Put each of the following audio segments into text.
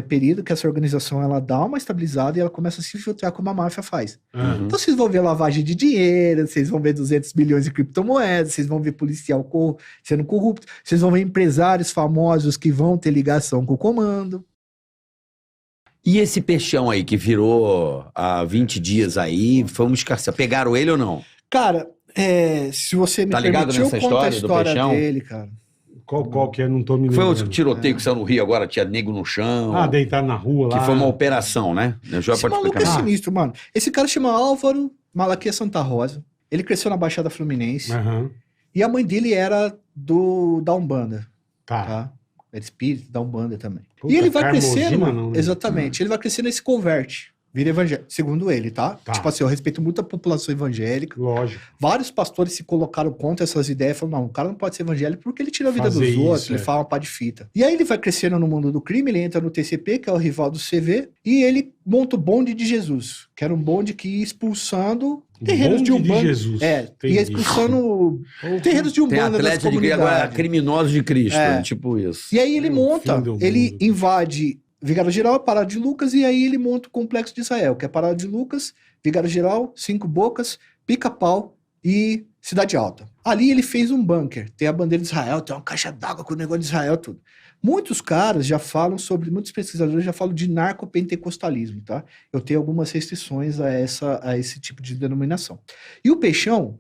período que essa organização ela dá uma estabilizada e ela começa a se infiltrar como a máfia faz. Uhum. Então vocês vão ver lavagem de dinheiro, vocês vão ver 200 milhões de criptomoedas, vocês vão ver policial sendo corrupto, vocês vão ver empresários famosos que vão ter ligação com o comando. E esse peixão aí que virou há 20 dias aí, foi um escarcel. Pegaram ele ou não? Cara, se você me Tá ligado permitir, eu nessa conto a história do história peixão? dele, cara. Qual que é? Não tô me Foi lembrando. o tiroteio que saiu no Rio agora, tinha nego no chão. Deitar na rua lá. Que foi uma operação, né? O João Esse pode maluco explicar. é sinistro, mano. Esse cara chama Álvaro Malaquias Santa Rosa. Ele cresceu na Baixada Fluminense. Aham. E a mãe dele era da Umbanda, Tá. tá? Era espírito da Umbanda também. Puta, E ele vai Carmozina crescendo, mano. não, né? Exatamente. Ele vai crescendo e se converte. Vira evangélico, segundo ele, tá? Tá. Tipo assim, eu respeito muito a população evangélica. Lógico. Vários pastores se colocaram contra essas ideias, falaram, não, o cara não pode ser evangélico porque ele tira a vida Fazer dos isso, outros, ele fala uma pá de fita. E aí ele vai crescendo no mundo do crime, ele entra no TCP, que é o rival do CV, e ele monta o bonde de Jesus, que era um bonde que ia expulsando terreiros de Bonde Umbanda. Jesus. Ia Entendi. expulsando terreiros de Tem Umbanda das atleta de agora, comunidades. criminosos de Cristo, É. tipo isso. E aí ele É o monta, fim do ele mundo. invade Vigário Geral, Parada de Lucas, e aí ele monta o Complexo de Israel, que é Parada de Lucas, Vigário Geral, Cinco Bocas, Pica-Pau e Cidade Alta. Ali ele fez um bunker, tem a bandeira de Israel, tem uma caixa d'água com o negócio de Israel, tudo. Muitos caras já falam muitos pesquisadores já falam de narcopentecostalismo, tá? Eu tenho algumas restrições a esse tipo de denominação. E o Peixão,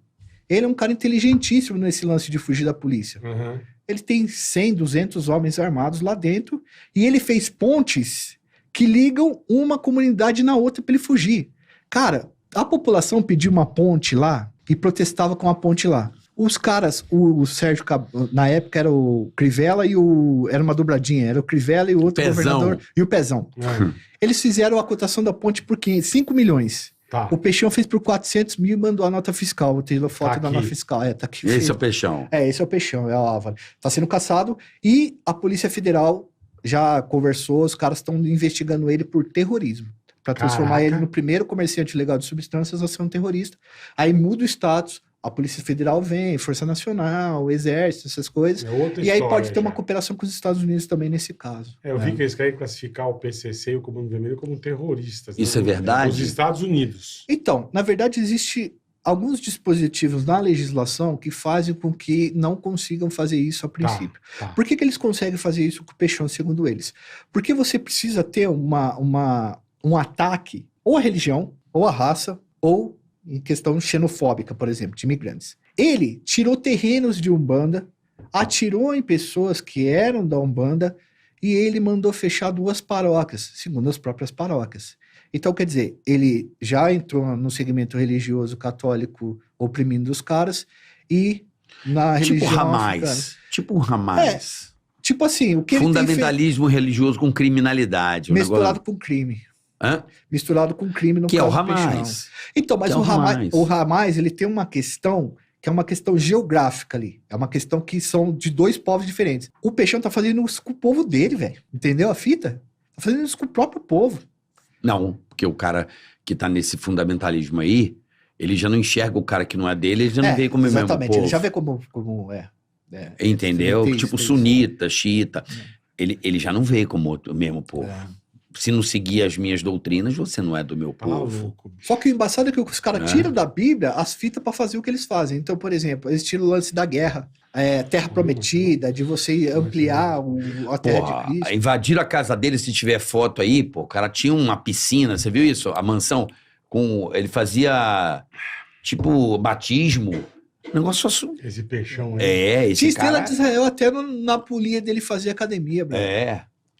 ele é um cara inteligentíssimo nesse lance de fugir da polícia. Aham. Ele tem 100, 200 homens armados lá dentro e ele fez pontes que ligam uma comunidade na outra para ele fugir. Cara, a população pediu uma ponte lá e protestava com a ponte lá. Os caras, o Sérgio, na época era o Crivella era uma dobradinha, era o Crivella e o outro Pezão. governador e o Pezão. É. Eles fizeram a cotação da ponte por 5 milhões. Tá. O Peixão fez por 400 mil e mandou a nota fiscal. Eu tenho a foto Tá da aqui. nota fiscal. Tá aqui. Esse é o peixão. Esse é o Peixão, é o Álvaro. Tá sendo caçado e a Polícia Federal já conversou, os caras estão investigando ele por terrorismo. Para transformar Caraca. ele no primeiro comerciante legal de substâncias a ser um terrorista. Aí muda o status, a Polícia Federal vem, Força Nacional, Exército, essas coisas. É outra E aí história pode ter já. uma cooperação com os Estados Unidos também nesse caso. Eu vi que eles querem classificar o PCC e o Comando Vermelho como terroristas. Isso né? é verdade? Os Estados Unidos. Então, na verdade, existe alguns dispositivos na legislação que fazem com que não consigam fazer isso a princípio. Tá. Por que eles conseguem fazer isso com o Peixão, segundo eles? Porque você precisa ter um ataque ou à religião, ou à raça, ou em questão xenofóbica, por exemplo, de imigrantes. Ele tirou terrenos de Umbanda, atirou em pessoas que eram da Umbanda e ele mandou fechar 2 paróquias, segundo as próprias paróquias. Então, quer dizer, ele já entrou no segmento religioso católico oprimindo os caras e na Tipo religião Ramais. africana. Tipo Ramais. Tipo assim, o que ele tem Fundamentalismo religioso com criminalidade. feito, misturado com crime. Hã? Misturado com crime no Que é o caso do Peixão. Ramais. Então, mas Que é o Ramais. o Ramais, ele tem uma questão que é uma questão geográfica ali. É uma questão que são de 2 povos diferentes. O Peixão tá fazendo isso com o povo dele, velho. Entendeu a fita? Tá fazendo isso com o próprio povo. Não, porque o cara que tá nesse fundamentalismo aí, ele já não enxerga o cara que não é dele, ele já não vê como é o mesmo exatamente, povo. ele já vê como é. Entendeu? Tem Tipo isso. sunita, xiita. Ele já não vê como o mesmo povo. É. Se não seguir as minhas doutrinas, você não é do meu Tá povo. louco, bicho. Só que o embaçado é que os caras tiram da Bíblia as fitas pra fazer o que eles fazem. Então, por exemplo, eles tiram o lance da guerra, terra prometida, de você ampliar a terra de Porra, Cristo. invadir a casa dele, se tiver foto aí, pô, o cara tinha uma piscina, você viu isso? A mansão, ele fazia, tipo, batismo. Negócio só... Esse Peixão aí. esse Tinha estrela cara... de Israel até na polia dele fazer academia, bro.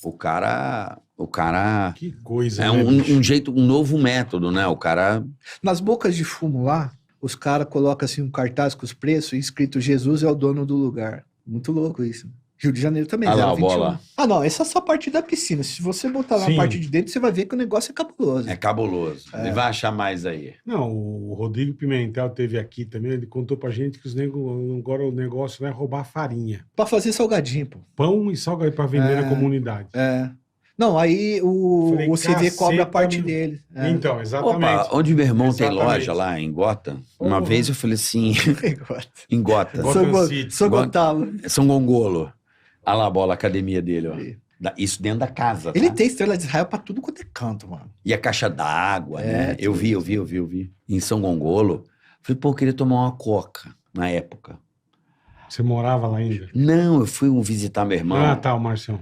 O cara Que coisa, é né, bicho? um jeito, um novo método, né? O cara... Nas bocas de fumo lá, os caras colocam assim um cartaz com os preços e escrito Jesus é o dono do lugar. Muito louco isso. Rio de Janeiro também, Ah lá, 021. bola. Ah, não, essa é só a parte da piscina. Se você botar lá Sim. a parte de dentro, você vai ver que o negócio é cabuloso. É cabuloso. Ele vai achar mais aí. Não, o Rodrigo Pimentel teve aqui também, ele contou pra gente que agora o negócio vai roubar farinha. Pra fazer salgadinho, pô. Pão e salgadinho pra vender na comunidade. Não, aí o Falei, CV cobra a caceta, parte meu. dele. Então, exatamente. Opa, onde meu irmão tem Exatamente. loja lá em Gota, uma Porra. vez eu falei assim, em Gota, Gotham City. Sou Gotalo. São Gongolo. Olha lá a bola, a academia dele, ó. Isso dentro da casa, tá? Ele tem estrela de Israel pra tudo quanto é canto, mano. E a caixa d'água, né? Eu tudo. vi. Em São Gongolo. Falei, pô, eu queria tomar uma coca na época. Você morava lá ainda? Não, eu fui visitar meu irmão. Ah, tá, o Marcião.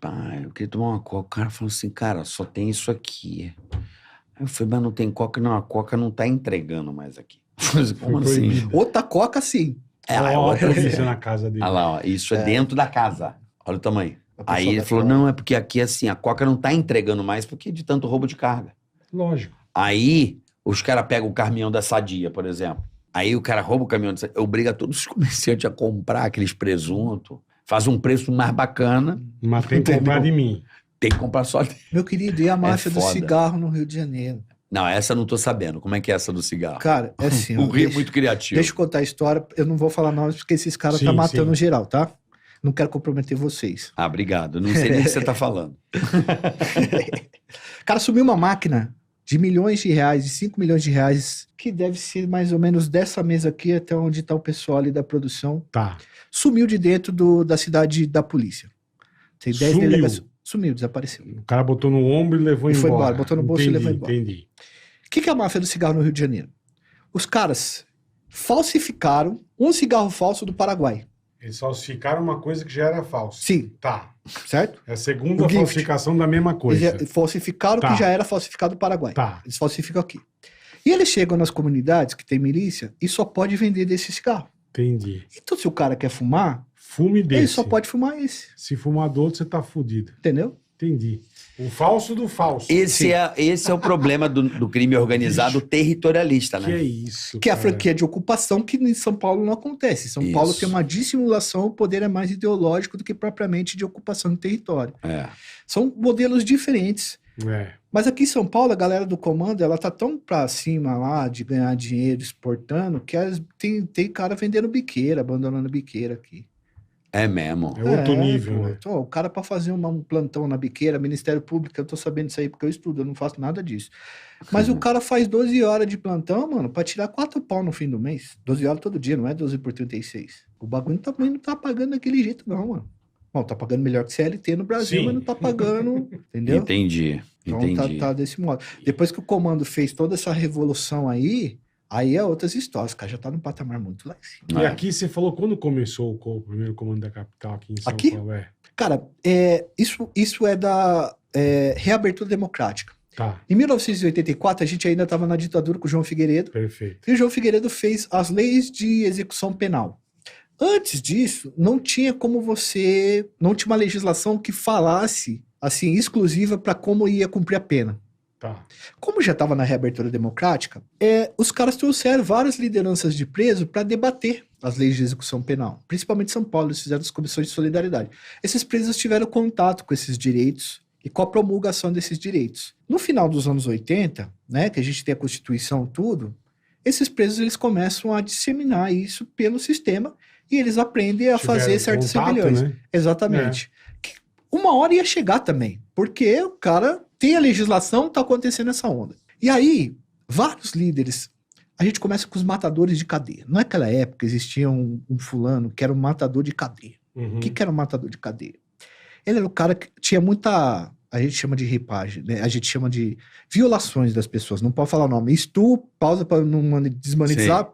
Pai, eu queria tomar uma coca. O cara falou assim, cara, só tem isso aqui. Aí eu falei, mas não tem coca? Não, a coca não tá entregando mais aqui. Eu falei, como Foi assim? proibido. Outra coca, sim. Outra visão na casa dele. Olha lá, ó, isso é dentro da casa. Olha o tamanho. A pessoa Aí ele vai falou, falar. não, é porque aqui assim, a coca não tá entregando mais porque de tanto roubo de carga. Lógico. Aí os caras pegam o caminhão da Sadia, por exemplo. Aí o cara rouba o caminhão da Sadia, obriga todos os comerciantes a comprar aqueles presuntos, faz um preço mais bacana, Mas tem que comprar de mim. tem que comprar só... Meu querido, e a máfia do foda. cigarro no Rio de Janeiro? Não, essa eu não tô sabendo. Como é que é essa do cigarro? Cara, é assim, ó, O Rio é muito criativo. deixa eu contar a história. Eu não vou falar nomes porque esses caras Sim, tá matando sim. geral, tá? Não quero comprometer vocês. Ah, obrigado. Não sei nem o que você tá falando. O cara sumiu uma máquina de milhões de reais, de 5 milhões de reais, que deve ser mais ou menos dessa mesa aqui até onde tá o pessoal ali da produção. Tá. Sumiu de dentro da cidade da polícia. Tem 10 Sumiu. delegações. Sumiu, desapareceu. O cara botou no ombro e levou E foi embora. embora, botou no bolso e levou embora. Entendi. O que é a máfia do cigarro no Rio de Janeiro? Os caras falsificaram um cigarro falso do Paraguai. Eles falsificaram uma coisa que já era falsa. Sim, Tá. certo? É a segunda O gift. falsificação da mesma coisa. Eles falsificaram o Tá. que já era falsificado do Paraguai. Tá. Eles falsificam aqui. E eles chegam nas comunidades que tem milícia e só pode vender desse cigarro. Entendi. Então, se o cara quer fumar, Fume desse. ele só pode fumar esse. Se fumar do outro, você tá fudido. Entendeu? Entendi. O falso do falso. Esse é o problema do crime organizado territorialista, Que é né? isso, Que é a cara. franquia de ocupação que em São Paulo não acontece. Em São Paulo Isso. tem uma dissimulação, o poder é mais ideológico do que propriamente de ocupação de território. É. São modelos diferentes. É. Mas aqui em São Paulo, a galera do comando, ela tá tão pra cima lá de ganhar dinheiro exportando, que tem cara vendendo biqueira, abandonando biqueira aqui. É mesmo. É outro nível, pô, né? o cara pra fazer um plantão na biqueira, Ministério Público, eu tô sabendo disso aí porque eu estudo, eu não faço nada disso. Mas o cara faz 12 horas de plantão, mano, pra tirar 4 pau no fim do mês. 12 horas todo dia, não é 12 por 36. O bagulho também não tá pagando daquele jeito não, mano. Bom, tá pagando melhor que CLT no Brasil, Sim. mas não tá pagando, entendeu? Entendi. Então Entendi. tá desse modo. Depois que o comando fez toda essa revolução aí é outras histórias. O cara já tá num patamar muito lá em cima. E É. aqui você falou quando começou o primeiro comando da capital aqui em São Aqui? Paulo? É. Cara, isso é da reabertura democrática. Tá, Em 1984, a gente ainda estava na ditadura com o João Figueiredo. perfeito. E o João Figueiredo fez as leis de execução penal. Antes disso, não tinha não tinha uma legislação que falasse, assim, exclusiva para como ia cumprir a pena. Tá. Como já estava na reabertura democrática, os caras trouxeram várias lideranças de preso para debater as leis de execução penal. Principalmente em São Paulo, eles fizeram as comissões de solidariedade. Esses presos tiveram contato com esses direitos e com a promulgação desses direitos. No final dos anos 80, né, que a gente tem a Constituição e tudo, esses presos eles começam a disseminar isso pelo sistema e eles aprendem a Tiveram fazer certas contato, rebeliões. né? Exatamente. Que uma hora ia chegar também, porque o cara tem a legislação, tá acontecendo essa onda. E aí, vários líderes, a gente começa com os matadores de cadeia. Naquela época existia um fulano que era um matador de cadeia. Uhum. O que era um matador de cadeia? Ele era o cara que tinha muita, a gente chama de ripagem, né? A gente chama de violações das pessoas, não pode falar o nome. Estupro, pausa para não desmonetizar,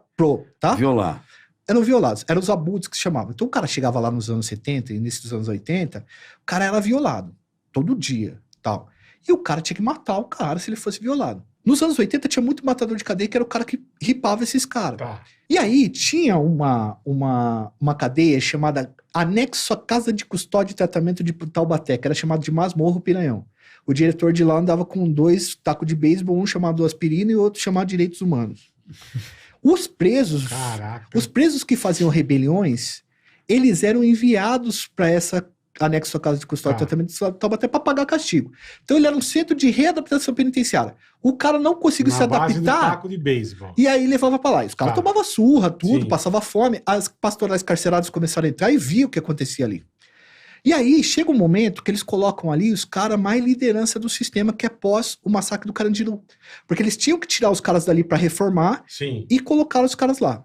tá? Violar. Eram violados, eram os abutres que se chamavam. Então o cara chegava lá nos anos 70, início dos anos 80, o cara era violado, todo dia, tal. E o cara tinha que matar o cara se ele fosse violado. Nos anos 80 tinha muito matador de cadeia que era o cara que ripava esses caras. Tá. E aí tinha uma cadeia chamada Anexo à Casa de Custódia e Tratamento de Taubaté, que era chamado de Masmorro Piranhão. O diretor de lá andava com 2 tacos de beisebol, um chamado aspirina e outro chamado direitos humanos. Os presos que faziam rebeliões, eles eram enviados para essa anexo à Casa de Custódia e Tratamento de Taubaté para pagar castigo. Então ele era um centro de readaptação penitenciária. O cara não conseguiu se base do adaptar taco de beisebol. e aí levava para lá. E os caras Tá. tomavam surra, tudo, Sim. passava fome. As pastorais carcerárias começaram a entrar e viam o que acontecia ali. E aí chega um momento que eles colocam ali os caras mais liderança do sistema, que é pós o massacre do Carandiru. Porque eles tinham que tirar os caras dali para reformar Sim. e colocar os caras lá.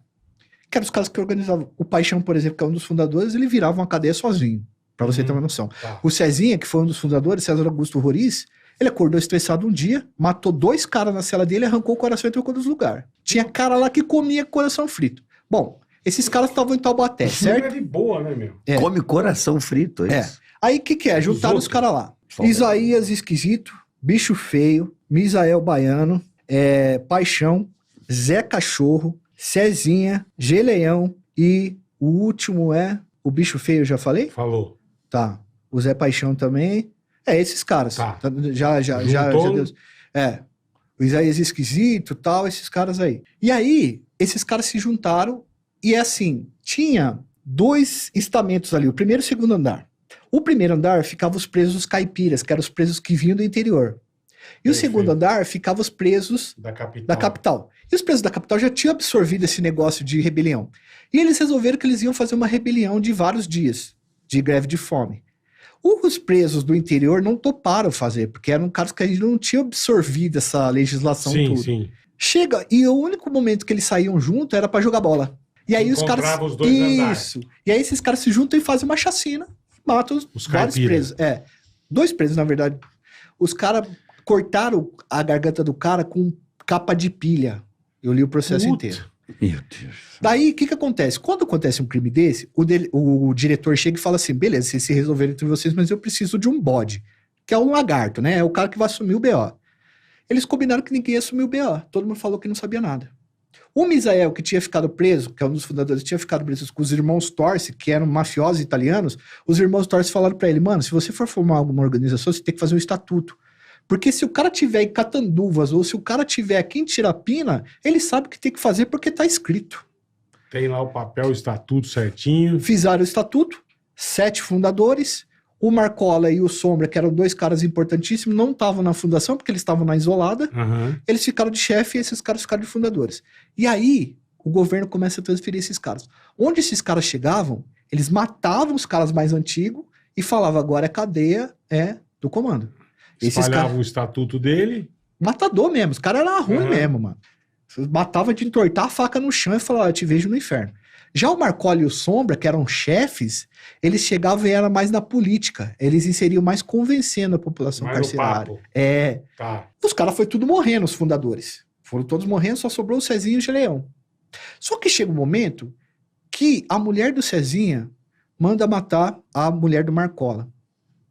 Que eram os caras que organizavam. O Paixão, por exemplo, que é um dos fundadores, ele virava uma cadeia sozinho. Pra você ter uma noção. Tá. O Cezinha, que foi um dos fundadores, César Augusto Roriz, ele acordou estressado um dia, matou 2 caras na cela dele, arrancou o coração e trocou dos lugares. Tinha cara lá que comia coração frito. Bom, esses caras estavam em Taubaté, O filme é certo? de boa, né, meu? É. Come coração frito, é É. isso? Aí o que é? Juntaram os outros. caras lá. Só Isaías Esquisito, Bicho Feio, Misael Baiano, Paixão, Zé Cachorro, Cezinha, Geleão e o último é o Bicho Feio, eu já falei? Falou. Tá. O Zé Paixão também. Esses caras. Tá. Já Juntou? Deus. O Isaías Esquisito, tal, esses caras aí. E aí, esses caras se juntaram e assim, tinha 2 estamentos ali, o primeiro e o segundo andar. O primeiro andar ficavam os presos caipiras, que eram os presos que vinham do interior. E o Perfeito. segundo andar ficavam os presos Da capital. da capital. E os presos da capital já tinham absorvido esse negócio de rebelião. E eles resolveram que eles iam fazer uma rebelião de vários dias, de greve de fome. Os presos do interior não toparam fazer, porque eram caras que a gente não tinha absorvido essa legislação Sim, toda. sim. Chega, e o único momento que eles saíam junto era pra jogar bola. E aí os caras... Encontrava os 2 andares. Isso. E aí esses caras se juntam e fazem uma chacina, matam Os vários caipiras. presos. 2 presos, na verdade. Os caras cortaram a garganta do cara com capa de pilha. Eu li o processo Puta. inteiro. Meu Deus. Daí, o que acontece? Quando acontece um crime desse, o diretor chega e fala assim, beleza, vocês se resolveram entre vocês, mas eu preciso de um bode, que é um lagarto, né? É o cara que vai assumir o BO. Eles combinaram que ninguém ia assumir o BO. Todo mundo falou que não sabia nada. O Misael, que tinha ficado preso, que é um dos fundadores, tinha ficado preso com os irmãos Torce, que eram mafiosos italianos, os irmãos Torce falaram pra ele, mano, se você for formar alguma organização, você tem que fazer um estatuto. Porque se o cara tiver em Catanduvas, ou se o cara tiver aqui em Tirapina, ele sabe o que tem que fazer porque tá escrito. Tem lá o papel, o estatuto certinho. Fizeram o estatuto, 7 fundadores, o Marcola e o Sombra, que eram 2 caras importantíssimos, não estavam na fundação, porque eles estavam na isolada, Aham. eles ficaram de chefe e esses caras ficaram de fundadores. E aí, o governo começa a transferir esses caras. Onde esses caras chegavam, eles matavam os caras mais antigos e falavam, agora a cadeia é do comando. Esses Espalhava caras... o estatuto dele. Matador mesmo, os caras eram ruins Uhum. mesmo, mano. Matava de entortar a faca no chão e falava, eu te vejo no inferno. Já o Marcola e o Sombra, que eram chefes, eles chegavam e eram mais na política. Eles inseriam mais convencendo a população Mais no carcerária. papo. Tá. Os caras foi tudo morrendo, os fundadores. Foram todos morrendo, só sobrou o Cezinha e o Geleão. Só que chega um momento que a mulher do Cezinha manda matar a mulher do Marcola.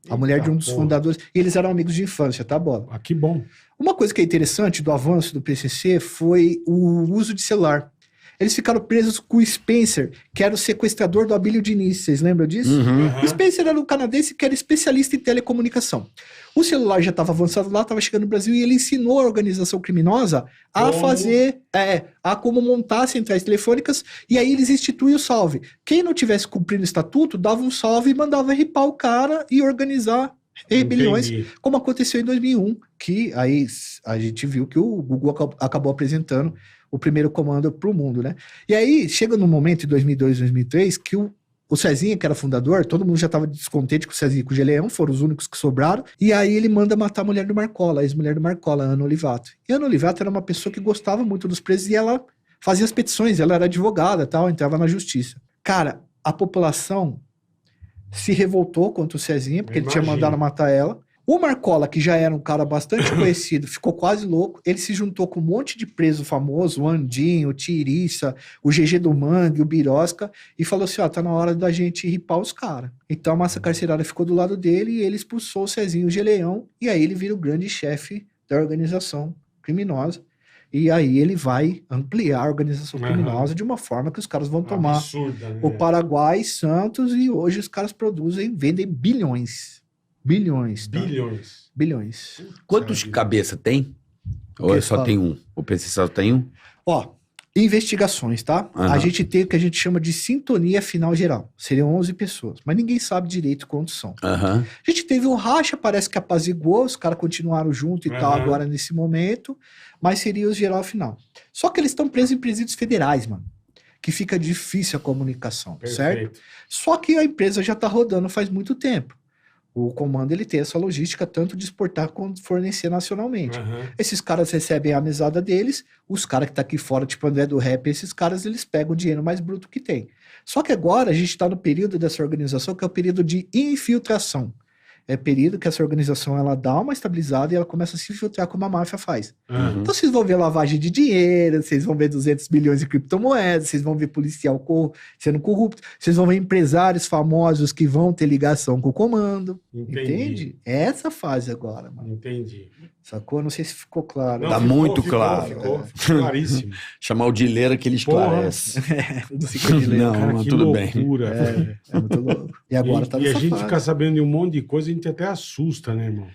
A mulher de um dos Eita, porra. fundadores. E eles eram amigos de infância, tá, Bola? Ah, que bom. Uma coisa que é interessante do avanço do PCC foi o uso de celular. Eles ficaram presos com o Spencer, que era o sequestrador do Abílio Diniz. Vocês lembram disso? Uhum. Aham. O Spencer era um canadense que era especialista em telecomunicação. O celular já estava avançado lá, estava chegando no Brasil, e ele ensinou a organização criminosa a Como? fazer, como montar centrais telefônicas, e aí eles instituíram o salve. Quem não tivesse cumprido o estatuto, dava um salve e mandava ripar o cara e organizar rebeliões, Entendi. como aconteceu em 2001, que aí a gente viu que o Google acabou apresentando o primeiro comando para o mundo, né? E aí, chega num momento, em 2002, 2003, que o Cezinha, que era fundador, todo mundo já estava descontente com o Cezinha e com o Geleão, foram os únicos que sobraram, e aí ele manda matar a mulher do Marcola, a ex-mulher do Marcola, a Ana Olivato. E a Ana Olivato era uma pessoa que gostava muito dos presos e ela fazia as petições, ela era advogada, tal, entrava na justiça. Cara, a população se revoltou contra o Cezinha, porque ele tinha Imagino. mandado matar ela. O Marcola, que já era um cara bastante conhecido, ficou quase louco. Ele se juntou com um monte de preso famoso, o Andinho, o Tiriça, o GG do Mangue, o Birosca, e falou assim, ó, tá na hora da gente ripar os caras. Então a massa carcerária ficou do lado dele e ele expulsou o Cezinho e o Geleão, e aí ele vira o grande chefe da organização criminosa. E aí ele vai ampliar a organização Aham. criminosa de uma forma que os caras vão tomar Absurda, né? o Paraguai, Santos, e hoje os caras vendem bilhões. Bilhões, tá? Bilhões. Bilhões. Quantos Sabe? cabeça tem? O Ou que é só fala? tem um? O PC só tem um? Ó, investigações, tá? Aham. A gente tem o que a gente chama de sintonia final geral. Seriam 11 pessoas, mas ninguém sabe direito quantos são. Aham. A gente teve um racha, parece que apaziguou, os caras continuaram junto e tal Aham. agora nesse momento, mas seria o geral final. Só que eles estão presos em presídios federais, mano, que fica difícil a comunicação, certo? Perfeito. Só que a empresa já tá rodando faz muito tempo. O comando ele tem essa logística tanto de exportar quanto fornecer nacionalmente. Aham. Esses caras recebem a mesada deles, os caras que tá aqui fora, tipo André do Rap, esses caras eles pegam o dinheiro mais bruto que tem. Só que agora a gente está no período dessa organização que é o período de infiltração. É período que essa organização ela dá uma estabilizada e ela começa a se infiltrar como a máfia faz. Aham. Então vocês vão ver lavagem de dinheiro, vocês vão ver 200 bilhões de criptomoedas, vocês vão ver policial sendo corrupto, vocês vão ver empresários famosos que vão ter ligação com o comando. Entendi. Entende? É essa fase agora, mano. Entendi. Sacou? Não sei se ficou claro. Tá muito claro. Ficou claríssimo. Chamar o Dileira que ele esclarece. Não sei de ler. Não, Cara, mas que tudo bem. loucura. É muito louco. E agora tá E a nessa gente fase. fica sabendo de um monte de coisa, a gente até assusta, né, irmão?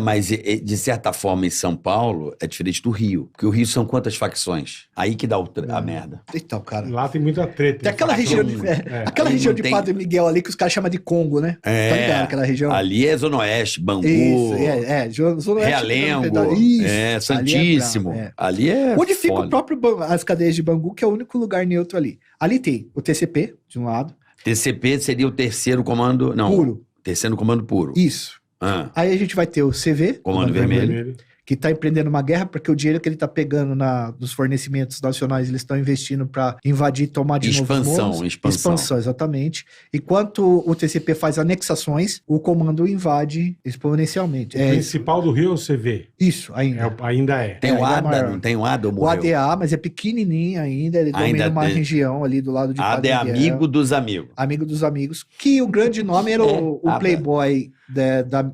Mas de certa forma em São Paulo é diferente do Rio. Porque o Rio são quantas facções? Aí que dá a merda. Então, cara. Lá tem muita treta. Tem aquela facção. região de, aquela Aí região não de tem- Padre Miguel ali que os caras chamam de Congo, né? Tá ligado? Aquela região. Ali é Zona Oeste, Bangu, Isso, Zona Oeste, Realengo, Isso, Santíssimo. ali é brabo, Ali é Onde fica foda. o próprio as cadeias de Bangu, que é o único lugar neutro ali. Ali tem o TCP, de um lado, TCP seria o terceiro comando... Não, puro. terceiro comando puro. Isso. Ah, Aí a gente vai ter o CV, Comando Vermelho. Vermelho. que está empreendendo uma guerra, porque o dinheiro que ele está pegando dos fornecimentos nacionais, eles estão investindo para invadir e tomar de novo os morros. Expansão, exatamente. Enquanto o TCP faz anexações, o comando invade exponencialmente. O principal do Rio é o CV. Isso, ainda. Ainda é. Tem o ainda é ADA, maior. não tem o ADA ou O morreu? ADA, mas é pequenininho ainda, ele domina Ainda uma tem. região ali do lado de ADA é Padre Miguel. amigo dos amigos. Amigo dos amigos, que o grande nome era o ADA. playboy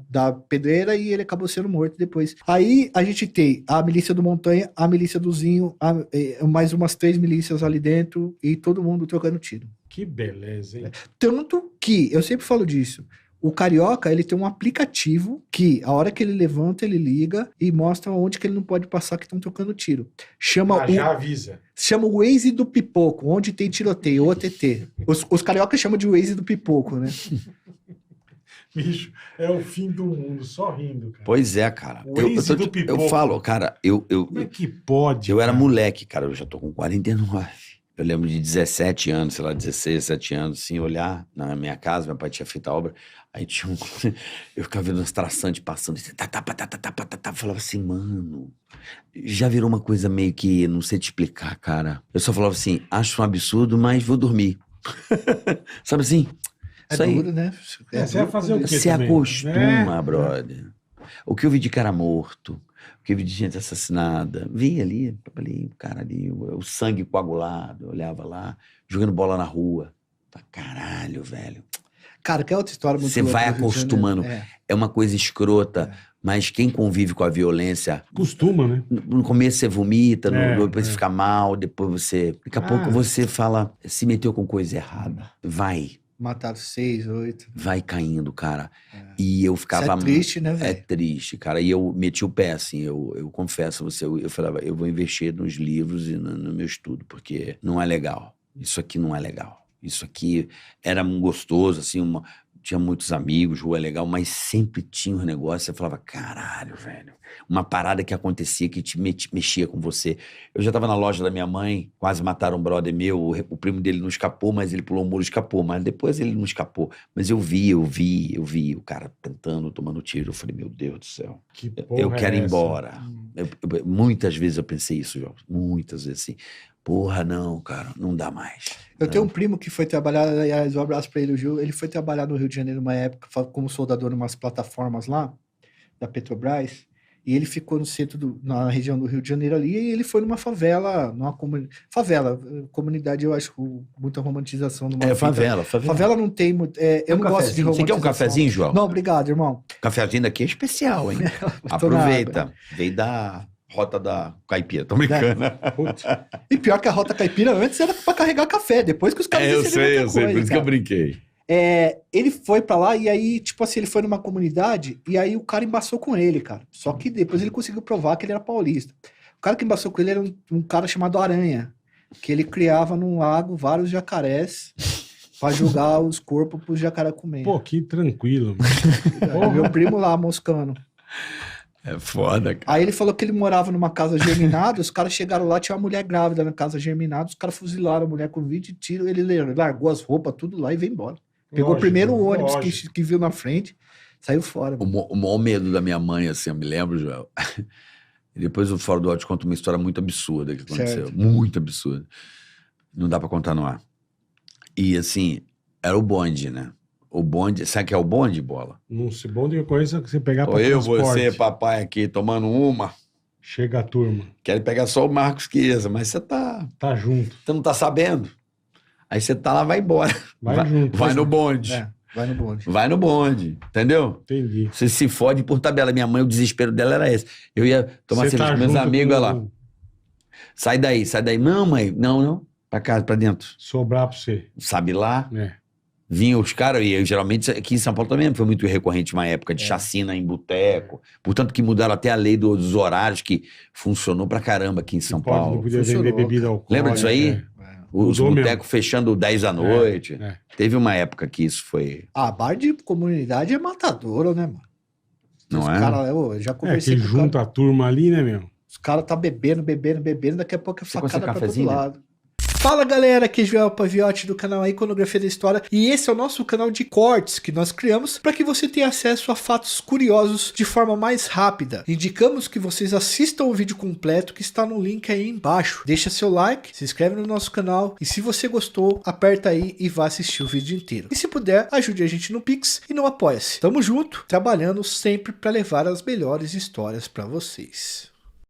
da pedreira e ele acabou sendo morto depois. Aí a gente tem a milícia do Montanha, a milícia do Zinho, mais umas 3 milícias ali dentro e todo mundo trocando tiro. Que beleza, hein? Tanto que, eu sempre falo disso, o Carioca, ele tem um aplicativo que, a hora que ele levanta, ele liga e mostra onde que ele não pode passar que estão trocando tiro. Já avisa. Chama o Waze do Pipoco, onde tem tiroteio, OTT. Os cariocas chamam de Waze do Pipoco, né? Bicho, é o fim do mundo, só rindo, cara. Pois é, cara. O Waze do Eu pipoco. falo, cara, Como é que pode? eu era cara? moleque, cara, eu já tô com 49. Eu lembro de 17 anos, sei lá, 16, 17 anos, assim, olhar na minha casa, meu pai tinha feito a obra, aí tinha eu ficava vendo uns traçantes passando, assim, eu falava assim, mano, já virou uma coisa meio que, não sei te explicar, cara. Eu só falava assim, acho um absurdo, mas vou dormir. Sabe assim? É Isso aí. duro, né? Você vai fazer o quê Você também? acostuma, brother. O que eu vi de cara morto, o que eu vi de gente assassinada, vi ali, o cara ali, o sangue coagulado, eu olhava lá, jogando bola na rua. Caralho, velho. Cara, que é outra história muito Você louca vai do Rio de acostumando. Janeiro. É uma coisa escrota, mas quem convive com a violência, Costuma, né? no começo você vomita, depois É. você fica mal, depois você... Daqui a pouco você fala, se meteu com coisa errada. Mataram 6, 8. Vai caindo, cara. E eu ficava... Isso é triste, né, É velho? triste, cara. E eu meti o pé, assim, eu confesso a você, eu falava, eu vou investir nos livros e no meu estudo, porque não é legal. Isso aqui não é legal. Isso aqui era gostoso, assim, tinha muitos amigos, rua legal, mas sempre tinha um negócio, você falava, caralho, velho. Uma parada que acontecia que te mexia com você. Eu já tava na loja da minha mãe, quase mataram um brother meu, o primo dele não escapou, mas ele pulou o muro e escapou, mas depois ele não escapou. Mas eu vi o cara tentando, tomando tiro. Eu falei, meu Deus do céu, Que porra eu quero é ir essa? embora. Muitas vezes eu pensei isso, João. Muitas vezes assim. Porra, não, cara, não dá mais. Eu tenho um primo que foi trabalhar, aliás, um abraço pra ele, o Gil. Ele foi trabalhar no Rio de Janeiro uma época como soldador em umas plataformas lá, da Petrobras, e ele ficou no centro, na região do Rio de Janeiro ali, e ele foi numa favela, comunidade, eu acho, com muita romantização. Favela. Favela não tem muito, eu não gosto de romantização. Você quer um cafezinho, João? Não, obrigado, irmão. Cafezinho daqui é especial, hein? Tô na Aproveita. Veio da rota da caipira, tô brincando. Putz, E pior que a Rota Caipira antes era pra carregar café, depois que os caras decidiram outra coisa, cara. brinquei. Ele foi pra lá e aí, tipo assim, ele foi numa comunidade e aí o cara embaçou com ele, cara. Só que depois ele conseguiu provar que ele era paulista. O cara que embaçou com ele era um cara chamado Aranha, que ele criava num lago vários jacarés pra jogar os corpos pros jacaré comer. pô, que tranquilo, mano. Meu primo lá, moscando. É foda, cara. Aí ele falou que ele morava numa casa germinada, os caras chegaram lá, tinha uma mulher grávida na casa germinada, os caras fuzilaram a mulher com 20 tiros, ele largou as roupas, tudo lá e veio embora. Pegou o primeiro ônibus que viu na frente, saiu fora. O maior medo da minha mãe, assim, eu me lembro, Joel. E depois o Fora do Ódio conta uma história muito absurda que aconteceu. Certo. Muito absurda. Não dá pra contar no ar. E assim, era o bonde, né? O bonde, sabe o que é o bonde, Bola? Não se bonde que eu conheço é que você pegar pra Ou eu, transporte. você, papai aqui, tomando uma. Chega a turma. Quero pegar só o Marcos Chiesa, mas você Tá junto. não tá sabendo. Aí você tá lá, vai embora. Vai junto. Vai no bonde. É, vai no bonde. Vai no bonde, entendeu? Entendi. Você se fode por tabela. Minha mãe, o desespero dela era esse. Eu ia tomar Você cerveja tá com meus junto amigos, com- olha lá. Sai daí, sai daí. Não, mãe, não. Pra casa, pra dentro. Sobrar pra você. Sabe lá? É. Vinham os caras, e eu, geralmente aqui em São Paulo também foi muito recorrente uma época de chacina em boteco. Portanto, que mudaram até a lei dos horários, que funcionou pra caramba aqui em São Não Paulo. podia Funcionou, vender bebida cara. alcoólica. Lembra disso aí? É. Os Mudou botecos fechando 10 da noite. É. Teve uma época que isso foi. Ah, bar de comunidade é matadora, né, mano? Não Os é? Cara, eu já É, conversei que com o cara. junta a turma ali, né, meu? Os caras tá bebendo, daqui a pouco é Você facada consegue pra todo cafezinho? lado. Fala galera, aqui é Joel Paviotti do canal Iconografia da História e esse é o nosso canal de cortes que nós criamos para que você tenha acesso a fatos curiosos de forma mais rápida. Indicamos que vocês assistam o vídeo completo que está no link aí embaixo. Deixa seu like, se inscreve no nosso canal e se você gostou, aperta aí e vá assistir o vídeo inteiro. E se puder, ajude a gente no Pix e no Apoia-se. Tamo junto, trabalhando sempre para levar as melhores histórias para vocês.